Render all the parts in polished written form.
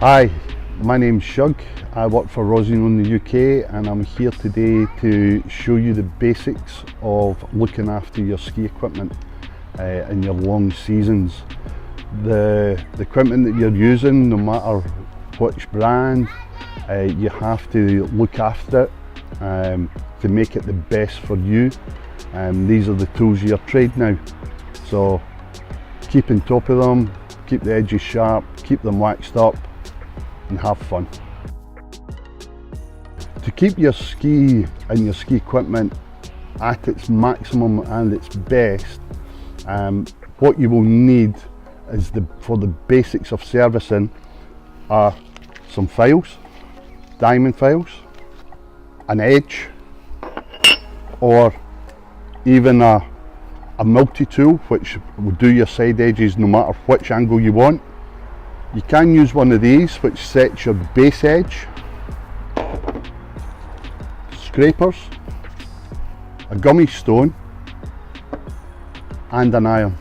Hi, my name's Shug. I work for Rossignol in the UK and I'm here today to show you the basics of looking after your ski equipment in your long seasons. The equipment that you're using, no matter which brand, you have to look after it to make it the best for you. These are the tools of your trade now, so keep on top of them, keep the edges sharp, keep them waxed up and have fun. To keep your ski and your ski equipment at its maximum and its best, what you will need is for the basics of servicing are some files, diamond files, an edge, or even a multi-tool which will do your side edges no matter which angle you want. You can use one of these which sets your base edge, scrapers, a gummy stone and an iron.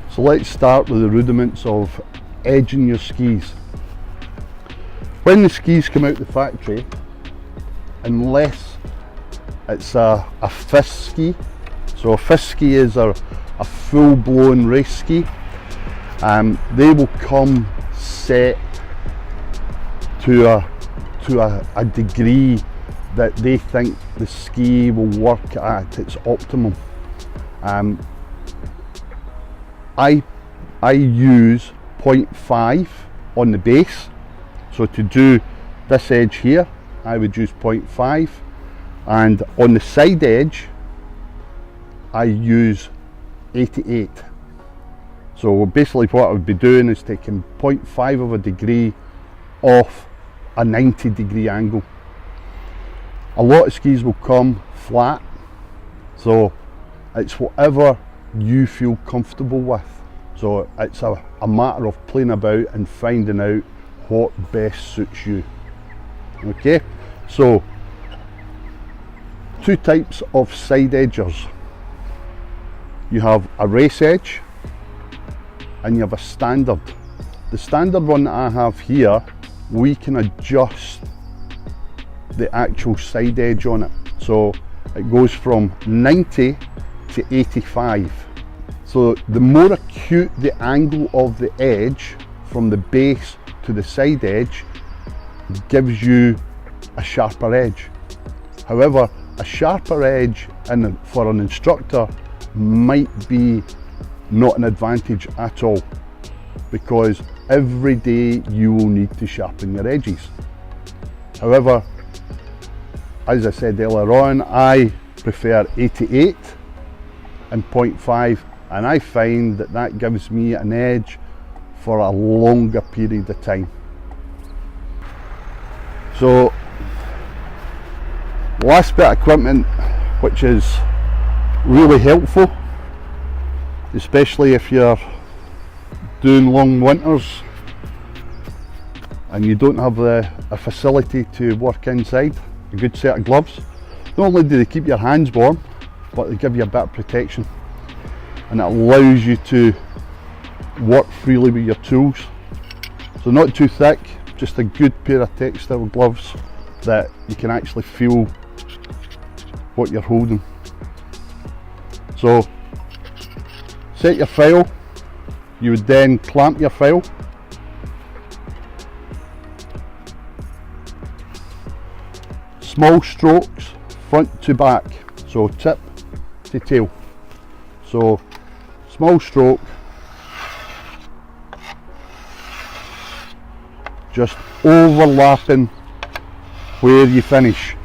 So let's start with the rudiments of edging your skis. When the skis come out the factory, unless it's a fist ski, so a fist ski is a full-blown race ski, they will come set to a degree that they think the ski will work at its optimum. I use 0.5 on the base, so to do this edge here I would use 0.5, and on the side edge I use 88. So basically what I would be doing is taking 0.5 of a degree off a 90-degree angle. A lot of skis will come flat, so it's whatever you feel comfortable with. So it's a matter of playing about and finding out what best suits you. Okay, so two types of side edgers. You have a race edge and you have a standard. The standard one that I have here, we can adjust the actual side edge on it. So it goes from 90 to 85. So the more acute the angle of the edge from the base to the side edge gives you a sharper edge. However, a sharper edge for an instructor might be not an advantage at all, because every day you will need to sharpen your edges. However, as I said earlier on, I prefer 88 and 0.5, and I find that gives me an edge for a longer period of time. So last bit of equipment which is really helpful, especially if you're doing long winters and you don't have a facility to work inside, a good set of gloves. Not only do they keep your hands warm, but they give you a bit of protection, and it allows you to work freely with your tools. So not too thick, just a good pair of textile gloves that you can actually feel what you're holding. So set your file, you would then clamp your file, small strokes front to back, so tip to tail. So small stroke, just overlapping where you finish.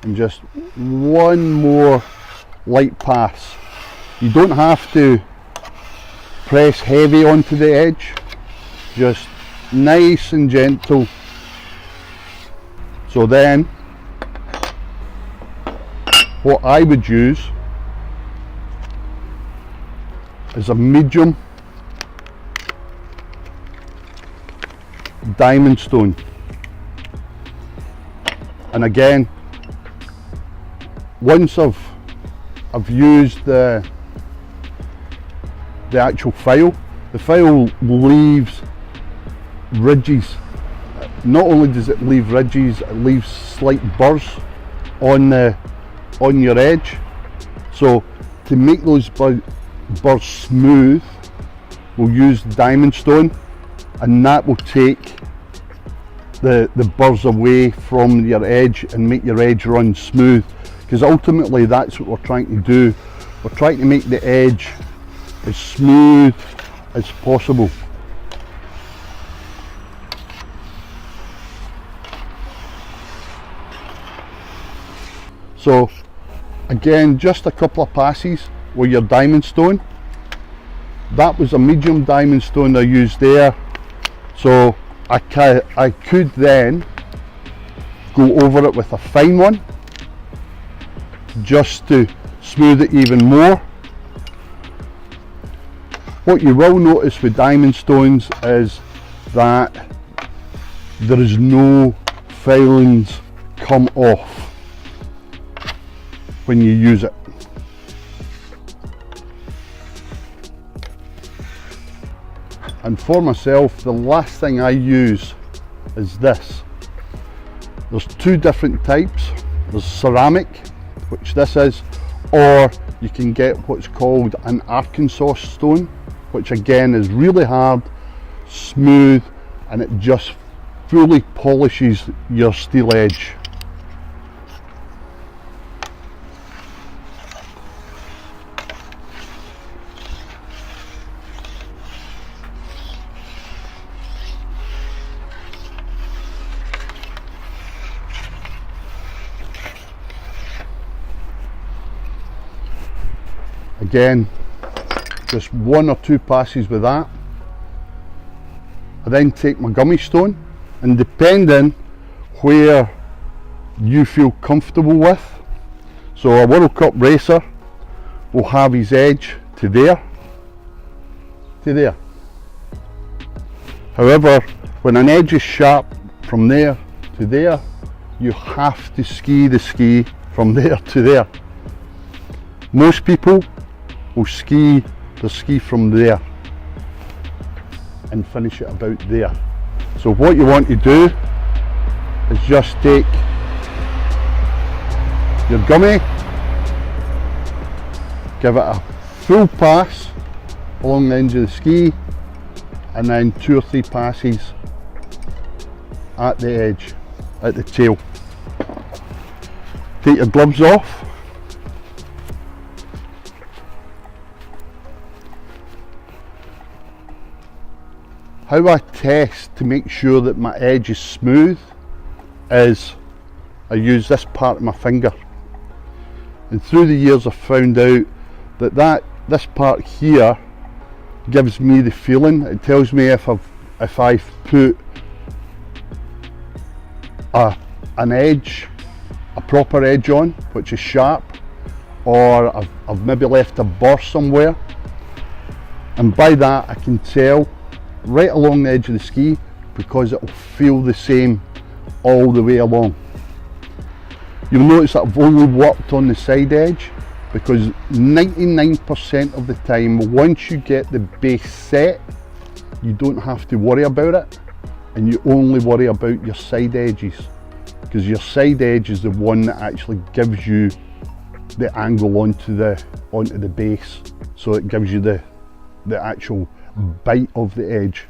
And just one more light pass. You don't have to press heavy onto the edge, just nice and gentle. So then what I would use is a medium diamond stone, and again once I've used the actual file, the file leaves ridges. Not only does it leave ridges, it leaves slight burrs on your edge. So to make those burrs smooth, we'll use diamond stone, and that will take the burrs away from your edge and make your edge run smooth, because ultimately that's what we're trying to do. We're trying to make the edge as smooth as possible. So again, just a couple of passes with your diamond stone. That was a medium diamond stone I used there, so I could then go over it with a fine one just to smooth it even more. What you will notice with diamond stones is that there is no filings come off when you use it. And for myself, the last thing I use is this. There's two different types. There's ceramic, which this is, or you can get what's called an Arkansas stone, which again is really hard, smooth, and it just fully polishes your steel edge. Again, just one or two passes with that. I then take my gummy stone, and depending where you feel comfortable with, so a World Cup racer will have his edge to there, to there. However, when an edge is sharp from there to there, you have to ski the ski from there to there. Most people will ski the ski from there and finish it about there. So what you want to do is just take your gummy, give it a full pass along the edge of the ski, and then 2 or 3 passes at the edge, at the tail. Take your gloves off. How I test to make sure that my edge is smooth is I use this part of my finger, and through the years I've found out that this part here gives me the feeling. It tells me if I've put an edge, a proper edge on, which is sharp, or I've maybe left a burr somewhere, and by that I can tell right along the edge of the ski, because it will feel the same all the way along. You'll notice that I've only worked on the side edge, because 99% of the time, once you get the base set, you don't have to worry about it, and you only worry about your side edges, because your side edge is the one that actually gives you the angle onto the base, so it gives you the actual bite of the edge.